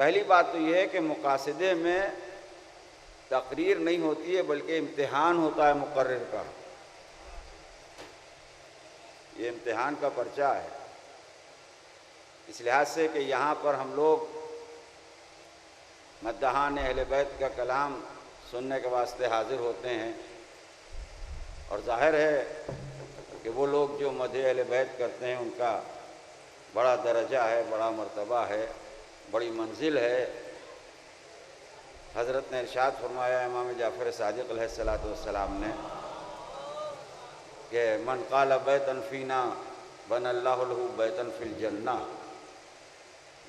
پہلی بات تو یہ ہے کہ مقاصدے میں تقریر نہیں ہوتی ہے بلکہ امتحان ہوتا ہے مقرر کا. یہ امتحان کا پرچہ ہے. اس لحاظ سے کہ یہاں پر ہم لوگ مداحان اہل بیت کا کلام سننے کے واسطے حاضر ہوتے ہیں، اور ظاہر ہے کہ وہ لوگ جو مدح اہل بیت کرتے ہیں ان کا بڑا درجہ ہے، بڑا مرتبہ ہے، بڑی منزل ہے. حضرت نے ارشاد فرمایا امام جعفر صادق علیہ الصلوۃ والسلام نے کہ من قال بیتا فینا بنى اللہ لہ بیتا فی الجنہ.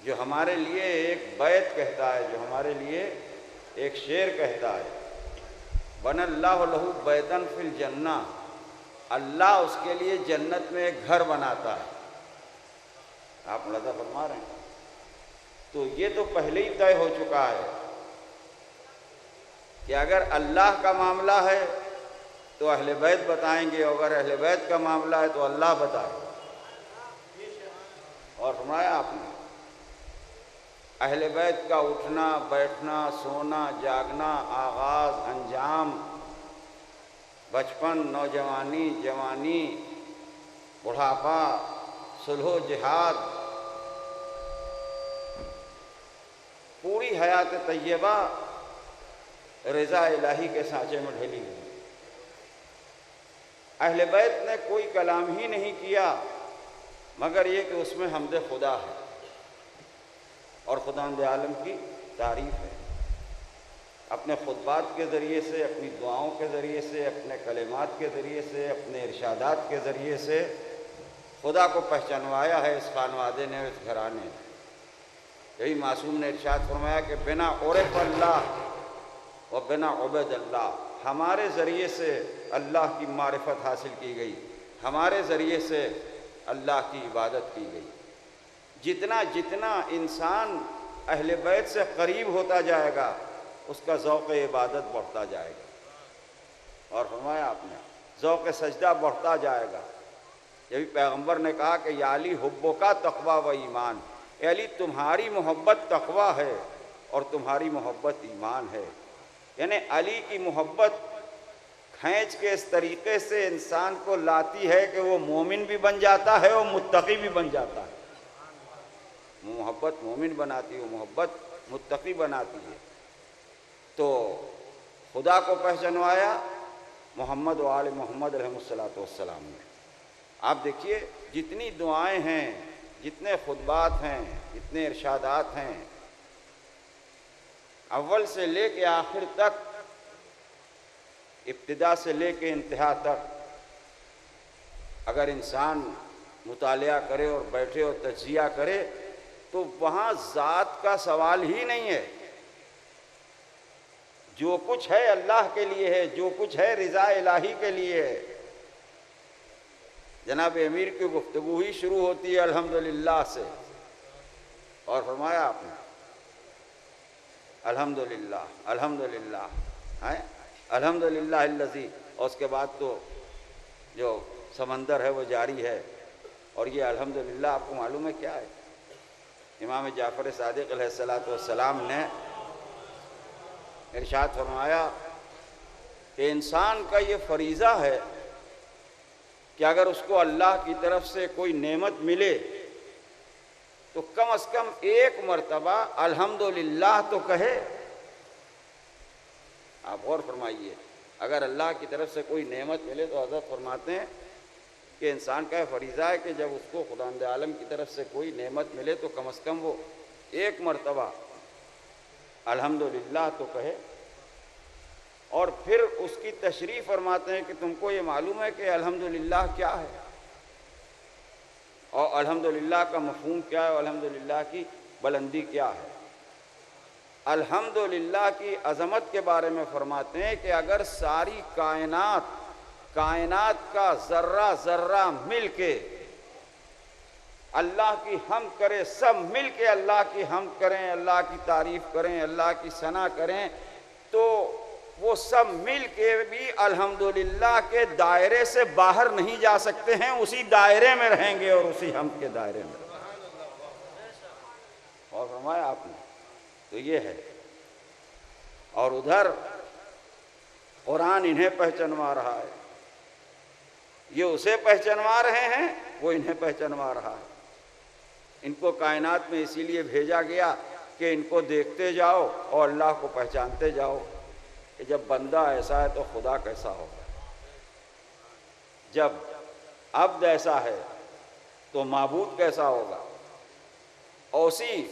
جو ہمارے لیے ایک بیت کہتا ہے، جو ہمارے لیے ایک شعر کہتا ہے، بنى اللہ لہ بیتا فی الجنہ، اللہ اس کے لیے جنت میں ایک گھر بناتا ہے. آپ ملاحظہ فرما رہے ہیں. تو یہ تو پہلے ہی طے ہو چکا ہے کہ اگر اللہ کا معاملہ ہے تو اہل بیت بتائیں گے، اور اگر اہل بیت کا معاملہ ہے تو اللہ بتائے. اور فرمایا آپ نے اہل بیت کا اٹھنا بیٹھنا سونا جاگنا، آغاز انجام، بچپن نوجوانی جوانی بڑھاپا صلح و جہاد، پوری حیات طیبہ رضا الہی کے سانچے میں ڈھلی ہوئی. اہل بیت نے کوئی کلام ہی نہیں کیا مگر یہ کہ اس میں حمد خدا ہے اور خداوند عالم کی تعریف ہے. اپنے خطبات کے ذریعے سے، اپنی دعاؤں کے ذریعے سے، اپنے کلمات کے ذریعے سے، اپنے ارشادات کے ذریعے سے خدا کو پہچانوایا ہے اس خانوادے نے، اس گھرانے نے. یہی معصوم نے ارشاد فرمایا کہ بنا عرف اللہ و بنا عبد اللہ، ہمارے ذریعے سے اللہ کی معرفت حاصل کی گئی، ہمارے ذریعے سے اللہ کی عبادت کی گئی. جتنا جتنا انسان اہل بیت سے قریب ہوتا جائے گا اس کا ذوق عبادت بڑھتا جائے گا. اور فرمایا آپ نے ذوق سجدہ بڑھتا جائے گا. یہ بھی پیغمبر نے کہا کہ یا علی حبو کا تقوی و ایمان، اے علی تمہاری محبت تقوی ہے اور تمہاری محبت ایمان ہے. یعنی علی کی محبت کھینچ کے اس طریقے سے انسان کو لاتی ہے کہ وہ مومن بھی بن جاتا ہے اور متقی بھی بن جاتا ہے. محبت مومن بناتی ہے، محبت متقی بناتی ہے. تو خدا کو پہچانوایا محمد و آل محمد علیہ الصلوۃ والسلام نے. آپ دیکھیے جتنی دعائیں ہیں، جتنے خطبات ہیں، جتنے ارشادات ہیں، اول سے لے کے آخر تک، ابتدا سے لے کے انتہا تک اگر انسان مطالعہ کرے اور بیٹھے اور تجزیہ کرے تو وہاں ذات کا سوال ہی نہیں ہے. جو کچھ ہے اللہ کے لیے ہے، جو کچھ ہے رضا الہی کے لیے ہے. جناب امیر کی گفتگو ہی شروع ہوتی ہے الحمدللہ سے، اور فرمایا آپ نے الحمدللہ الحمدللہ ہے، الحمدللہ الذی، اور اس کے بعد تو جو سمندر ہے وہ جاری ہے. اور یہ الحمدللہ آپ کو معلوم ہے کیا ہے؟ امام جعفر صادق علیہ الصلوۃ والسلام نے ارشاد فرمایا کہ انسان کا یہ فریضہ ہے کہ اگر اس کو اللہ کی طرف سے کوئی نعمت ملے تو کم از کم ایک مرتبہ الحمدللہ تو کہے. آپ غور فرمائیے، اگر اللہ کی طرف سے کوئی نعمت ملے تو حضرت فرماتے ہیں کہ انسان کا فریضہ ہے کہ جب اس کو خداوند عالم کی طرف سے کوئی نعمت ملے تو کم از کم وہ ایک مرتبہ الحمدللہ تو کہے. اور پھر اس کی تشریح فرماتے ہیں کہ تم کو یہ معلوم ہے کہ الحمدللہ کیا ہے اور الحمدللہ کا مفہوم کیا ہے اور الحمدللہ کی بلندی کیا ہے. الحمدللہ کی عظمت کے بارے میں فرماتے ہیں کہ اگر ساری کائنات کا ذرہ ذرہ مل کے اللہ کی حمد کرے، سب مل کے اللہ کی حمد کریں، اللہ کی تعریف کریں، اللہ کی ثنا کریں، تو وہ سب مل کے بھی الحمدللہ کے دائرے سے باہر نہیں جا سکتے ہیں، اسی دائرے میں رہیں گے اور اسی حمد کے دائرے میں. اور فرمایا آپ نے تو یہ ہے. اور ادھر قرآن انہیں پہچنوا رہا ہے. یہ اسے پہچنوا رہے ہیں, وہ انہیں پہچنوا رہا ہے. ان کو کائنات میں اسی لیے بھیجا گیا کہ ان کو دیکھتے جاؤ اور اللہ کو پہچانتے جاؤ کہ جب بندہ ایسا ہے تو خدا کیسا ہوگا, جب عبد ایسا ہے تو معبود کیسا ہوگا. اور اسی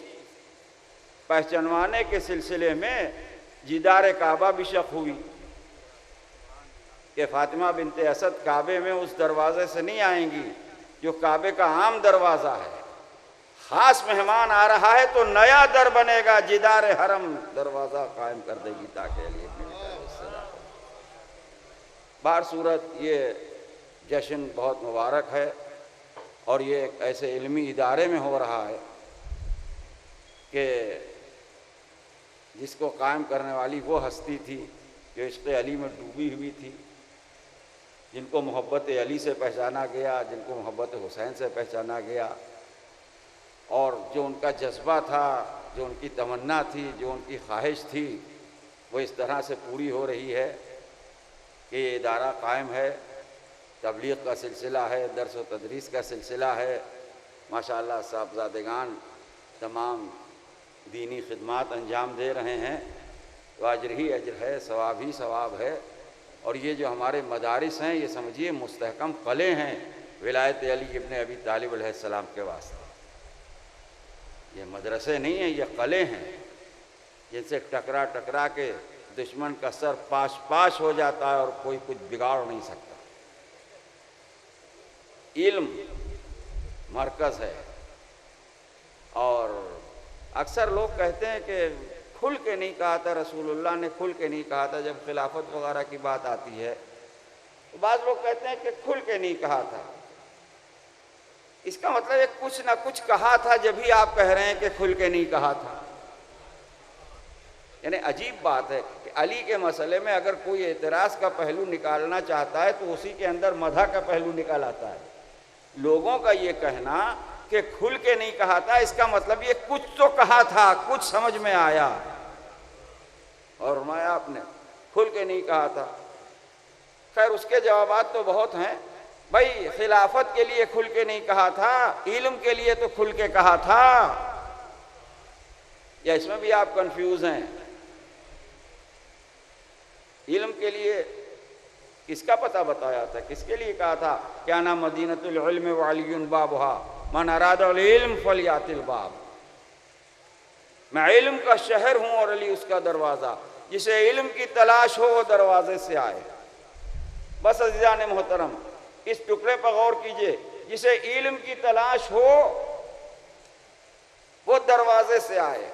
پہچنوانے کے سلسلے میں جدار کعبہ بھی شق ہوئی کہ فاطمہ بنت اسد کعبے میں اس دروازے سے نہیں آئیں گی جو کعبے کا عام دروازہ ہے. خاص مہمان آ رہا ہے تو نیا در بنے گا, جدار حرم دروازہ قائم کر دے گی تاکہ علی ابن ابی طالب السلام. بہر صورت یہ جشن بہت مبارک ہے اور یہ ایک ایسے علمی ادارے میں ہو رہا ہے کہ جس کو قائم کرنے والی وہ ہستی تھی جو عشق علی میں ڈوبی ہوئی تھی, جن کو محبت علی سے پہچانا گیا, جن کو محبت حسین سے پہچانا گیا, اور جو ان کا جذبہ تھا, جو ان کی تمنا تھی, جو ان کی خواہش تھی, وہ اس طرح سے پوری ہو رہی ہے کہ یہ ادارہ قائم ہے. تبلیغ کا سلسلہ ہے, درس و تدریس کا سلسلہ ہے. ماشاءاللہ صاحبزادگان تمام دینی خدمات انجام دے رہے ہیں, تو اجر ہی اجر ہے, ثواب ہی ثواب ہے. اور یہ جو ہمارے مدارس ہیں یہ سمجھیے مستحکم قلعے ہیں ولایت علی ابن ابی طالب علیہ السلام کے واسطے. یہ مدرسے نہیں ہیں, یہ قلعے ہیں جن سے ٹکرا ٹکرا کے دشمن کا سر پاش پاش ہو جاتا ہے اور کوئی کچھ بگاڑ نہیں سکتا. علم مرکز ہے. اور اکثر لوگ کہتے ہیں کہ کھل کے نہیں کہا تھا رسول اللہ نے, کھل کے نہیں کہا تھا. جب خلافت وغیرہ کی بات آتی ہے تو بعض لوگ کہتے ہیں کہ کھل کے نہیں کہا تھا. اس کا مطلب ہے کچھ نہ کچھ کہا تھا, جب ہی آپ کہہ رہے ہیں کہ کھل کے نہیں کہا تھا. یعنی عجیب بات ہے کہ علی کے مسئلے میں اگر کوئی اعتراض کا پہلو نکالنا چاہتا ہے تو اسی کے اندر مدح کا پہلو نکال آتا ہے. لوگوں کا یہ کہنا کہ کھل کے نہیں کہا تھا, اس کا مطلب یہ کچھ تو کہا تھا, کچھ سمجھ میں آیا. اور فرمایا آپ نے کھل کے نہیں کہا تھا. خیر اس کے جوابات تو بہت ہیں. بھائی خلافت کے لیے کھل کے نہیں کہا تھا, علم کے لیے تو کھل کے کہا تھا, یا اس میں بھی آپ کنفیوز ہیں؟ علم کے لیے کس کا پتہ بتایا تھا, کس کے لیے کہا تھا کہ انا مدینۃ العلم وعلی بابها من اراد العلم فلیات الباب. میں علم کا شہر ہوں اور علی اس کا دروازہ, جسے علم کی تلاش ہو وہ دروازے سے آئے. بس عزیزان محترم اس ٹکڑے پر غور کیجئے, جسے علم کی تلاش ہو وہ دروازے سے آئے.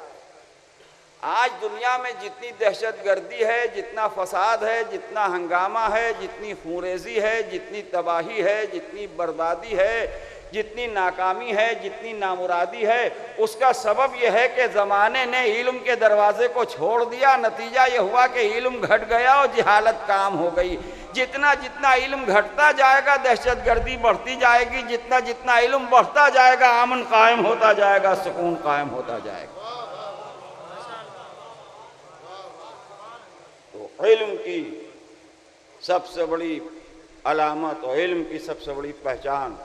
آج دنیا میں جتنی دہشت گردی ہے, جتنا فساد ہے, جتنا ہنگامہ ہے, جتنی خونریزی ہے, جتنی تباہی ہے, جتنی بربادی ہے, جتنی ناکامی ہے, جتنی نامرادی ہے, اس کا سبب یہ ہے کہ زمانے نے علم کے دروازے کو چھوڑ دیا. نتیجہ یہ ہوا کہ علم گھٹ گیا اور جہالت کام ہو گئی. جتنا جتنا علم گھٹتا جائے گا دہشت گردی بڑھتی جائے گی, جتنا جتنا علم بڑھتا جائے گا امن قائم ہوتا جائے گا, سکون قائم ہوتا جائے گا. تو علم کی سب سے بڑی علامت اور علم کی سب سے بڑی پہچان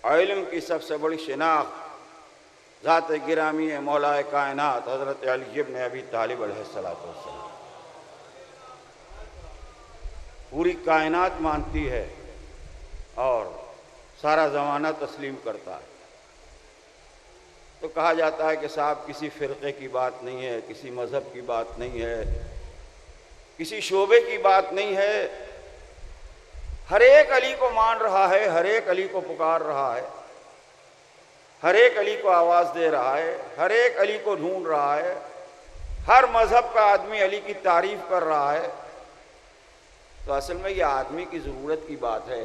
اور علم کی سب سے بڑی شناخت ذات گرامی مولا کائنات حضرت علی ابن ابی طالب علیہ السلام. پوری کائنات مانتی ہے اور سارا زمانہ تسلیم کرتا ہے. تو کہا جاتا ہے کہ صاحب کسی فرقے کی بات نہیں ہے, کسی مذہب کی بات نہیں ہے, کسی شعبے کی بات نہیں ہے, ہر ایک علی کو مان رہا ہے, ہر ایک علی کو پکار رہا ہے, ہر ایک علی کو آواز دے رہا ہے, ہر ایک علی کو ڈھونڈ رہا ہے, ہر مذہب کا آدمی علی کی تعریف کر رہا ہے. تو اصل میں یہ آدمی کی ضرورت کی بات ہے.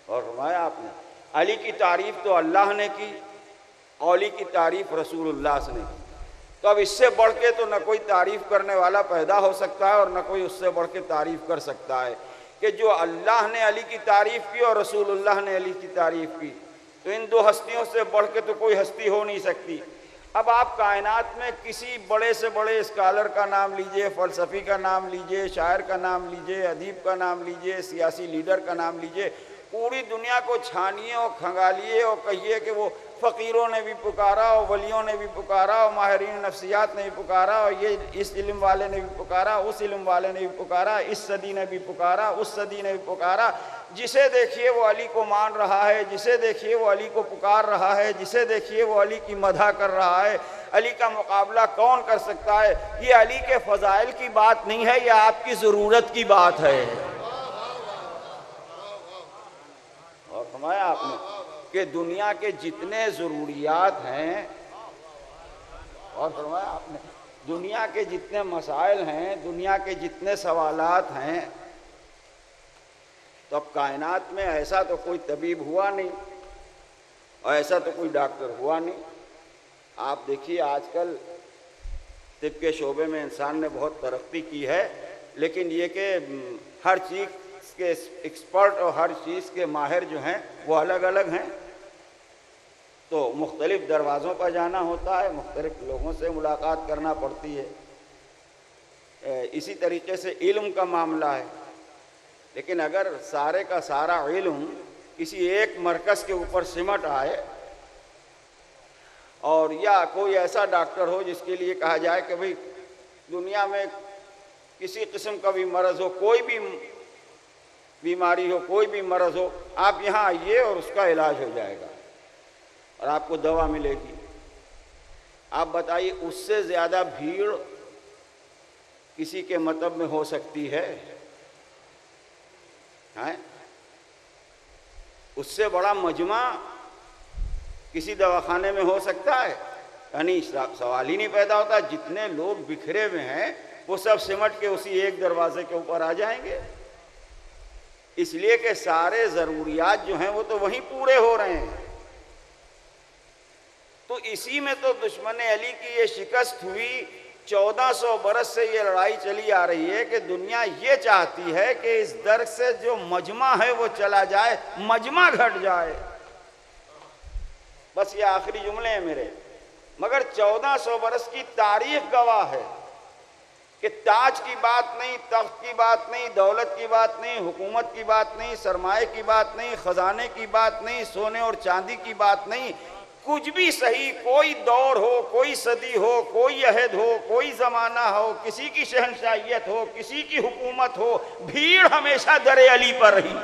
اور فرمایا آپ نے علی کی تعریف تو اللہ نے کی, علی کی تعریف رسول اللہ سے نے کی. تو اب اس سے بڑھ کے تو نہ کوئی تعریف کرنے والا پیدا ہو سکتا ہے اور نہ کوئی اس سے بڑھ کے تعریف کر سکتا ہے کہ جو اللہ نے علی کی تعریف کی اور رسول اللہ نے علی کی تعریف کی. تو ان دو ہستیوں سے بڑھ کے تو کوئی ہستی ہو نہیں سکتی. اب آپ کائنات میں کسی بڑے سے بڑے اسکالر کا نام لیجئے، فلسفی کا نام لیجئے، شاعر کا نام لیجئے، ادیب کا نام لیجئے، سیاسی لیڈر کا نام لیجئے، پوری دنیا کو چھانیے اور کھنگالیے اور کہیے کہ وہ فقیروں نے بھی پکارا اور ولیوں نے بھی پکارا اور ماہرین نفسیات نے بھی پکارا اور یہ اس علم والے نے بھی پکارا، اس علم والے نے بھی پکارا، اس صدی نے بھی پکارا، اس صدی نے بھی پکارا، جسے دیکھیے وہ علی کو مان رہا ہے، جسے دیکھیے وہ علی کو پکار رہا ہے، جسے دیکھیے وہ علی کی مدح کر رہا ہے۔ علی کا مقابلہ کون کر سکتا ہے؟ یہ علی کے فضائل کی بات نہیں ہے، یہ آپ کی ضرورت کی بات ہے۔ اور فرمایا آپ نے کہ دنیا کے جتنے ضروریات ہیں، اور فرمایا آپ نے دنیا کے جتنے مسائل ہیں، دنیا کے جتنے سوالات ہیں، تو اب کائنات میں ایسا تو کوئی طبیب ہوا نہیں اور ایسا تو کوئی ڈاکٹر ہوا نہیں۔ آپ دیکھیے آج کل طب کے شعبے میں انسان نے بہت ترقی کی ہے، لیکن یہ کہ ہر چیز کے ایکسپرٹ اور ہر چیز کے ماہر جو ہیں وہ الگ الگ ہیں، تو مختلف دروازوں پر جانا ہوتا ہے، مختلف لوگوں سے ملاقات کرنا پڑتی ہے۔ اسی طریقے سے علم کا معاملہ ہے، لیکن اگر سارے کا سارا علم کسی ایک مرکز کے اوپر سمٹ آئے اور یا کوئی ایسا ڈاکٹر ہو جس کے لیے کہا جائے کہ بھئی دنیا میں کسی قسم کا بھی مرض ہو، کوئی بھی بیماری ہو، کوئی بھی مرض ہو، آپ یہاں آئیے اور اس کا علاج ہو جائے گا اور آپ کو دوا ملے گی، آپ بتائیے اس سے زیادہ بھیڑ کسی کے مطلب میں ہو سکتی ہے؟ اس سے بڑا مجمع کسی دواخانے میں ہو سکتا ہے؟ یعنی سوال ہی نہیں پیدا ہوتا، جتنے لوگ بکھرے ہوئے ہیں وہ سب سمٹ کے اسی ایک دروازے کے اوپر آ جائیں گے، اس لیے کہ سارے ضروریات جو ہیں وہ تو وہیں پورے ہو رہے ہیں۔ تو اسی میں تو دشمن علی کی یہ شکست ہوئی۔ 1400 برس سے یہ لڑائی چلی آ رہی ہے کہ دنیا یہ چاہتی ہے کہ اس در سے جو مجمع ہے وہ چلا جائے، مجمع گھٹ جائے۔ بس یہ آخری جملے ہیں میرے، مگر 1400 برس کی تاریخ گواہ ہے کہ تاج کی بات نہیں، تخت کی بات نہیں، دولت کی بات نہیں، حکومت کی بات نہیں، سرمایہ کی بات نہیں، خزانے کی بات نہیں، سونے اور چاندی کی بات نہیں، کچھ بھی صحیح، کوئی دور ہو، کوئی صدی ہو، کوئی عہد ہو، کوئی زمانہ ہو، کسی کی شہنشاہیت ہو، کسی کی حکومت ہو، بھیڑ ہمیشہ در علی پر رہی،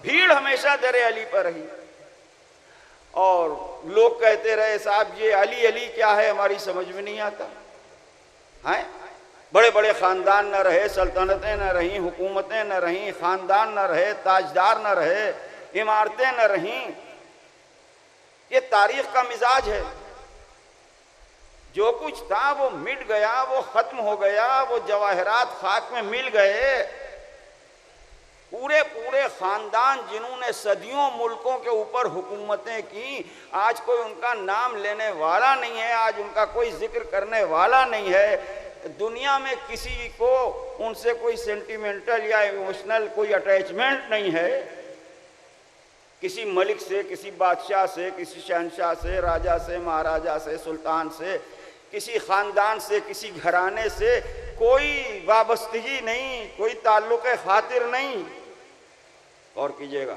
بھیڑ ہمیشہ در علی پر رہی۔ اور لوگ کہتے رہے صاحب یہ علی علی کیا ہے، ہماری سمجھ میں نہیں آتا ہے۔ بڑے بڑے خاندان نہ رہے، سلطنتیں نہ رہیں، حکومتیں نہ رہیں، خاندان نہ رہے، تاجدار نہ رہے، عمارتیں نہ رہیں، یہ تاریخ کا مزاج ہے۔ جو کچھ تھا وہ مٹ گیا، وہ ختم ہو گیا، وہ جواہرات خاک میں مل گئے۔ پورے پورے خاندان جنہوں نے صدیوں ملکوں کے اوپر حکومتیں کی، آج کوئی ان کا نام لینے والا نہیں ہے، آج ان کا کوئی ذکر کرنے والا نہیں ہے۔ دنیا میں کسی کو ان سے کوئی سینٹیمنٹل یا ایموشنل کوئی اٹیچمنٹ نہیں ہے، کسی ملک سے، کسی بادشاہ سے، کسی شہنشاہ سے، راجہ سے، مہاراجہ سے، سلطان سے، کسی خاندان سے، کسی گھرانے سے کوئی وابستگی نہیں، کوئی تعلق خاطر نہیں۔ اور کیجئے گا،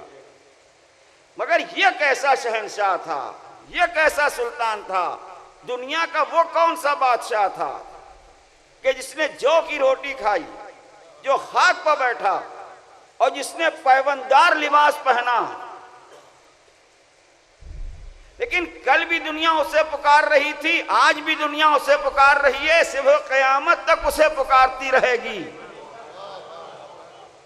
مگر یہ کیسا شہنشاہ تھا، یہ کیسا سلطان تھا، دنیا کا وہ کون سا بادشاہ تھا کہ جس نے جو کی روٹی کھائی، جو خاک پر بیٹھا اور جس نے پیوندار لباس پہنا، لیکن کل بھی دنیا اسے پکار رہی تھی، آج بھی دنیا اسے پکار رہی ہے، صبح قیامت تک اسے پکارتی رہے گی۔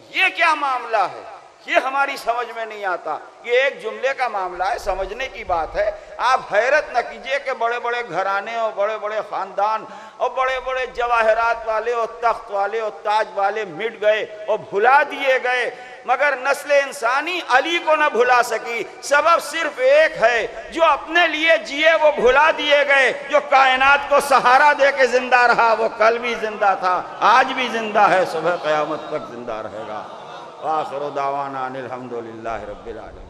یہ کیا معاملہ ہے، یہ ہماری سمجھ میں نہیں آتا۔ یہ ایک جملے کا معاملہ ہے، سمجھنے کی بات ہے۔ آپ حیرت نہ کیجئے کہ بڑے بڑے گھرانے اور بڑے بڑے خاندان اور بڑے بڑے جواہرات والے اور تخت والے اور تاج والے مٹ گئے اور بھلا دیے گئے، مگر نسل انسانی علی کو نہ بھلا سکی۔ سبب صرف ایک ہے، جو اپنے لیے جیے وہ بھلا دیے گئے، جو کائنات کو سہارا دے کے زندہ رہا وہ کل بھی زندہ تھا، آج بھی زندہ ہے، صبح قیامت تک زندہ رہے گا۔ وآخر دعوانا ان الحمد للہ رب العالمین۔